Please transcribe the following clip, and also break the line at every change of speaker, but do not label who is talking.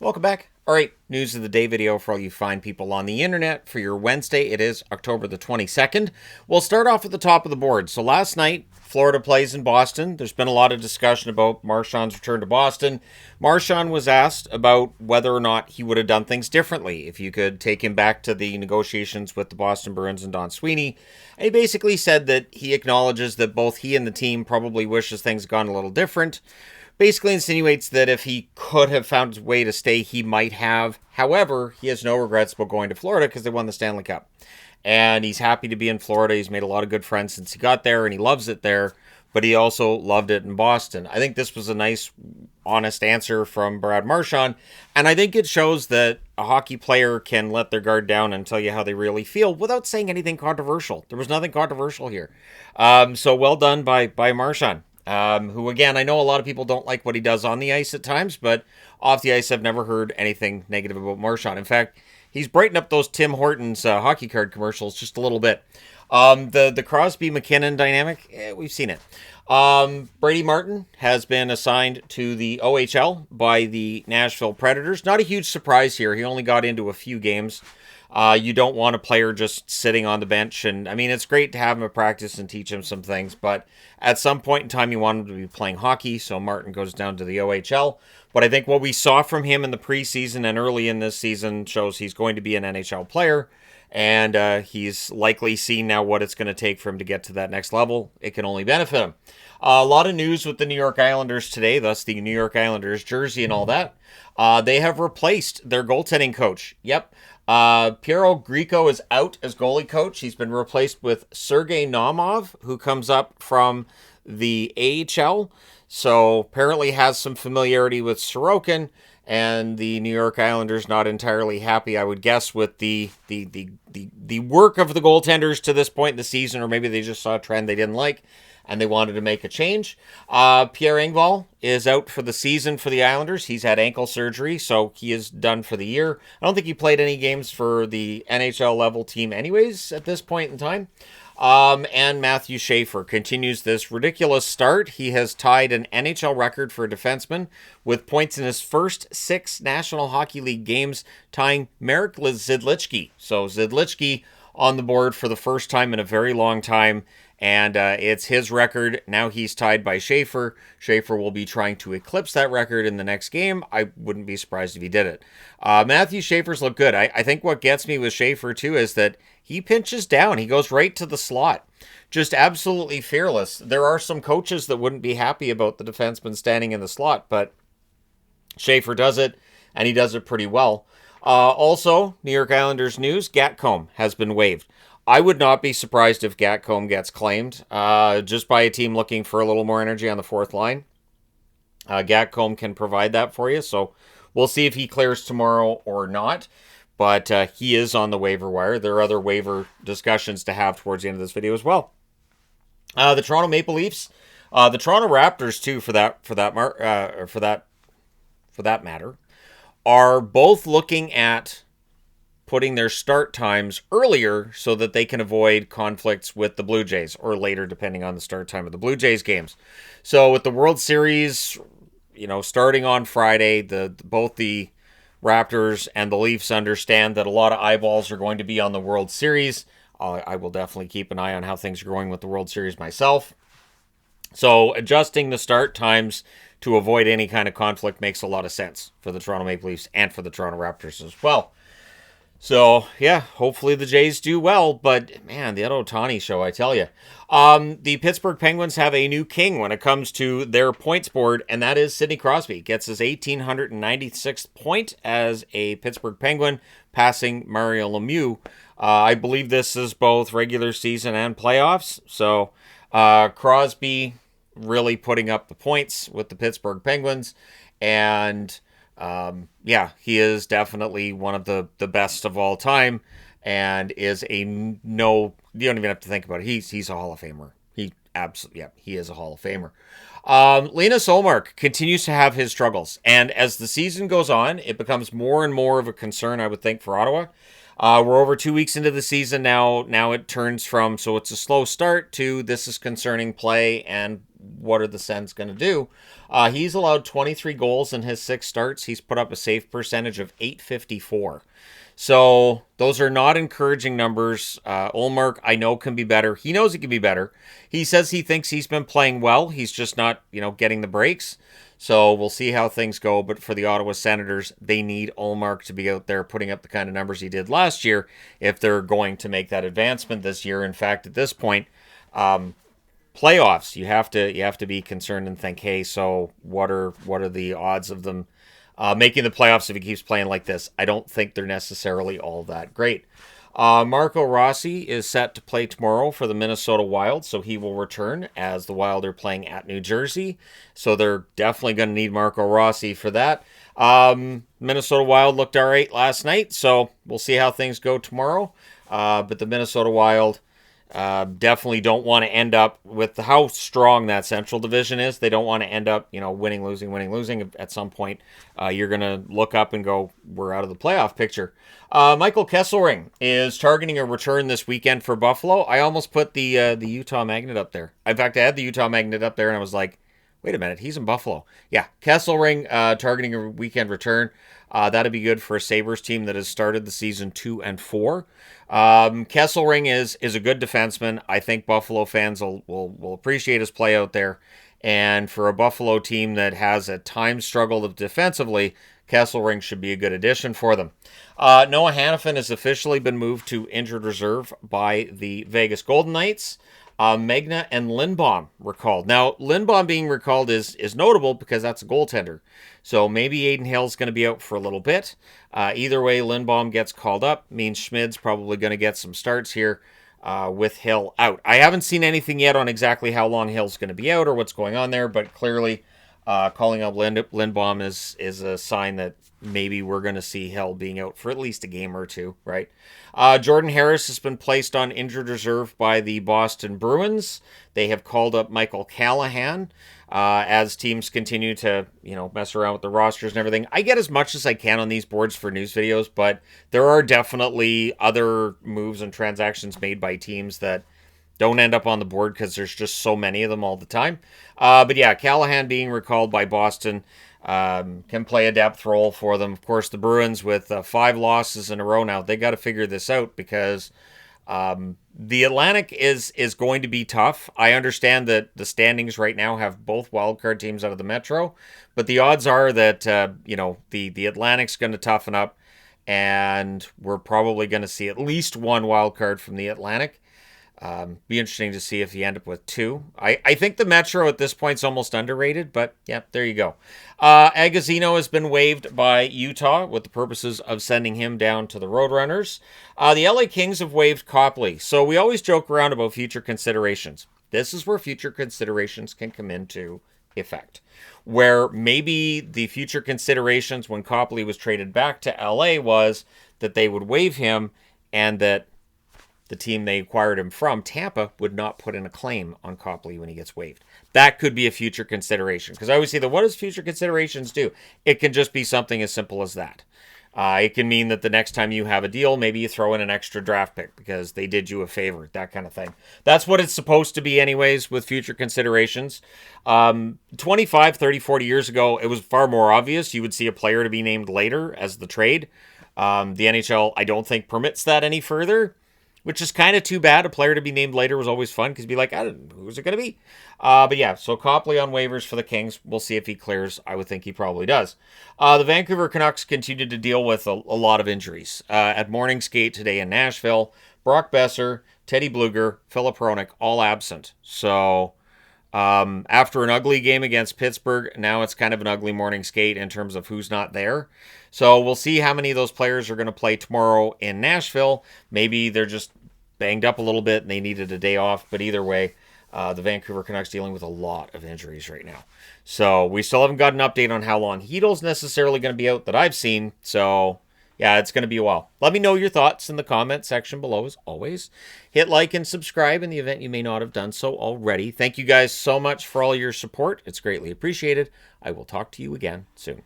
Welcome back. All right, news of the day video for all you fine people on the internet for your Wednesday. It is October the 22nd. We'll start off at the top of the board. So last night, Florida plays in Boston. There's been a lot of discussion about Marchand's return to Boston. Marchand was asked about whether or not he would have done things differently if you could take him back to the negotiations with the Boston Bruins and Don Sweeney. And he basically said that he acknowledges that both he and the team probably wishes things had gone a little different. Basically insinuates that if he could have found a way to stay, he might have. However, he has no regrets about going to Florida because they won the Stanley Cup. And he's happy to be in Florida. He's made a lot of good friends since he got there, and he loves it there. But he also loved it in Boston. I think this was a nice, honest answer from Brad Marchand. And I think it shows that a hockey player can let their guard down and tell you how they really feel without saying anything controversial. There was nothing controversial here. So well done by Marchand. Who, again, I know a lot of people don't like what he does on the ice at times, but off the ice, I've never heard anything negative about Marchand. In fact, he's brightened up those Tim Hortons hockey card commercials just a little bit. The Crosby-McKinnon dynamic, we've seen it. Brady Martin has been assigned to the OHL by the Nashville Predators. Not a huge surprise here. He only got into a few games. You don't want a player just sitting on the bench. And I mean, it's great to have him at practice and teach him some things, but at some point in time, you want him to be playing hockey. So Martin goes down to the OHL. But I think what we saw from him in the preseason and early in this season shows he's going to be an NHL player. And he's likely seen now what it's going to take for him to get to that next level. It can only benefit him. A lot of news with the New York Islanders today, thus the New York Islanders jersey and all that. They have replaced their goaltending coach. Yep. Piero Grieco is out as goalie coach. He's been replaced with Sergei Naumov, who comes up from the AHL. So apparently has some familiarity with Sorokin, and the New York Islanders not entirely happy, I would guess, with the work of the goaltenders to this point in the season, or maybe they just saw a trend they didn't like and they wanted to make a change. Pierre Engvall is out for the season for the Islanders. He's had ankle surgery, so he is done for the year. I don't think he played any games for the NHL level team anyways at this point in time. And Matthew Schaefer continues this ridiculous start. He has tied an NHL record for a defenseman with points in his first 6 National Hockey League games, tying Marek Zidlichky. So Zidlichky on the board for the first time in a very long time. And it's his record. Now he's tied by Schaefer. Schaefer will be trying to eclipse that record in the next game. I wouldn't be surprised if he did it. Matthew Schaefer's look good. I think what gets me with Schaefer, too, is that he pinches down. He goes right to the slot. Just absolutely fearless. There are some coaches that wouldn't be happy about the defenseman standing in the slot, but Schaefer does it, and he does it pretty well. Also, New York Islanders news, Gatcombe has been waived. I would not be surprised if Gatcombe gets claimed just by a team looking for a little more energy on the fourth line. Gatcombe can provide that for you, so we'll see if he clears tomorrow or not. But he is on the waiver wire. There are other waiver discussions to have towards the end of this video as well. The Toronto Maple Leafs, the Toronto Raptors too, for that matter, are both looking at putting their start times earlier so that they can avoid conflicts with the Blue Jays, or later depending on the start time of the Blue Jays games. So with the World Series, starting on Friday, both the Raptors and the Leafs understand that a lot of eyeballs are going to be on the World Series. I will definitely keep an eye on how things are going with the World Series myself. So adjusting the start times to avoid any kind of conflict makes a lot of sense for the Toronto Maple Leafs and for the Toronto Raptors as well. So, yeah, hopefully the Jays do well, but, man, the Ed Ohtani show, I tell you. The Pittsburgh Penguins have a new king when it comes to their points board, and that is Sidney Crosby. Gets his 1,896th point as a Pittsburgh Penguin, passing Mario Lemieux. I believe this is both regular season and playoffs, so Crosby really putting up the points with the Pittsburgh Penguins, and he is definitely one of the best of all time, and is you don't even have to think about it. He's a Hall of Famer. He is a Hall of Famer. Linus Ullmark continues to have his struggles, and as the season goes on, it becomes more and more of a concern, I would think, for Ottawa. We're over 2 weeks into the season now. Now it turns from, so it's a slow start, to this is concerning play, and what are the Sens going to do? He's allowed 23 goals in his 6 starts. He's put up a save percentage of .854. So those are not encouraging numbers. Ullmark, I know, can be better. He knows he can be better. He says he thinks he's been playing well. He's just not, getting the breaks. So we'll see how things go. But for the Ottawa Senators, they need Ullmark to be out there putting up the kind of numbers he did last year if they're going to make that advancement this year. In fact, at this point, playoffs, you have to be concerned and think, hey, so what are the odds of them making the playoffs if he keeps playing like this? I don't think they're necessarily all that great. Marco Rossi is set to play tomorrow for the Minnesota Wild, so he will return as the Wild are playing at New Jersey. So they're definitely going to need Marco Rossi for that. Minnesota Wild looked all right last night, so we'll see how things go tomorrow. But the Minnesota Wild definitely don't want to end up with how strong that Central Division is. They don't want to end up, winning, losing. At some point, you're going to look up and go, we're out of the playoff picture. Michael Kesselring is targeting a return this weekend for Buffalo. I almost put the Utah Magnet up there. In fact, I had the Utah Magnet up there, and I was like, wait a minute, he's in Buffalo. Yeah, Kesselring targeting a weekend return. That'd be good for a Sabres team that has started the season 2-4. Kesselring is a good defenseman. I think Buffalo fans will appreciate his play out there. And for a Buffalo team that has at times struggled defensively, Kesselring should be a good addition for them. Noah Hannafin has officially been moved to injured reserve by the Vegas Golden Knights. Magna and Lindbaum recalled. Now, Lindbaum being recalled is notable because that's a goaltender. So maybe Aiden Hill's going to be out for a little bit. Either way, Lindbaum gets called up. Means Schmid's probably going to get some starts here with Hill out. I haven't seen anything yet on exactly how long Hill's going to be out or what's going on there, but clearly calling up Lindbaum is a sign that maybe we're going to see Hill being out for at least a game or two, right? Jordan Harris has been placed on injured reserve by the Boston Bruins. They have called up Michael Callahan as teams continue to, mess around with the rosters and everything. I get as much as I can on these boards for news videos, but there are definitely other moves and transactions made by teams that don't end up on the board because there's just so many of them all the time. But yeah, Callahan being recalled by Boston can play a depth role for them. Of course, the Bruins with 5 losses in a row now, they got to figure this out because the Atlantic is going to be tough. I understand that the standings right now have both wildcard teams out of the Metro, but the odds are that, the Atlantic's going to toughen up and we're probably going to see at least one wildcard from the Atlantic. Be interesting to see if you end up with 2. I think the Metro at this point is almost underrated, but yeah, there you go. Agazino has been waived by Utah with the purposes of sending him down to the Roadrunners. The LA Kings have waived Copley. So we always joke around about future considerations. This is where future considerations can come into effect. Where maybe the future considerations when Copley was traded back to LA was that they would waive him and that the team they acquired him from, Tampa, would not put in a claim on Copley when he gets waived. That could be a future consideration. Because I always say that what does future considerations do? It can just be something as simple as that. It can mean that the next time you have a deal, maybe you throw in an extra draft pick because they did you a favor, that kind of thing. That's what it's supposed to be anyways with future considerations. 25, 30, 40 years ago, it was far more obvious. You would see a player to be named later as the trade. The NHL, I don't think, permits that any further, which is kind of too bad. A player to be named later was always fun because you'd be like, who's it going to be? But yeah, so Copley on waivers for the Kings. We'll see if he clears. I would think he probably does. The Vancouver Canucks continue to deal with a lot of injuries. At morning skate today in Nashville, Brock Besser, Teddy Bluger, Philip Hronik, all absent. So after an ugly game against Pittsburgh, now it's kind of an ugly morning skate in terms of who's not there. So we'll see how many of those players are going to play tomorrow in Nashville. Maybe they're just banged up a little bit and they needed a day off. But either way, the Vancouver Canucks dealing with a lot of injuries right now. So we still haven't got an update on how long Heedle's necessarily going to be out that I've seen. So yeah, it's going to be a while. Let me know your thoughts in the comment section below as always. Hit like and subscribe in the event you may not have done so already. Thank you guys so much for all your support. It's greatly appreciated. I will talk to you again soon.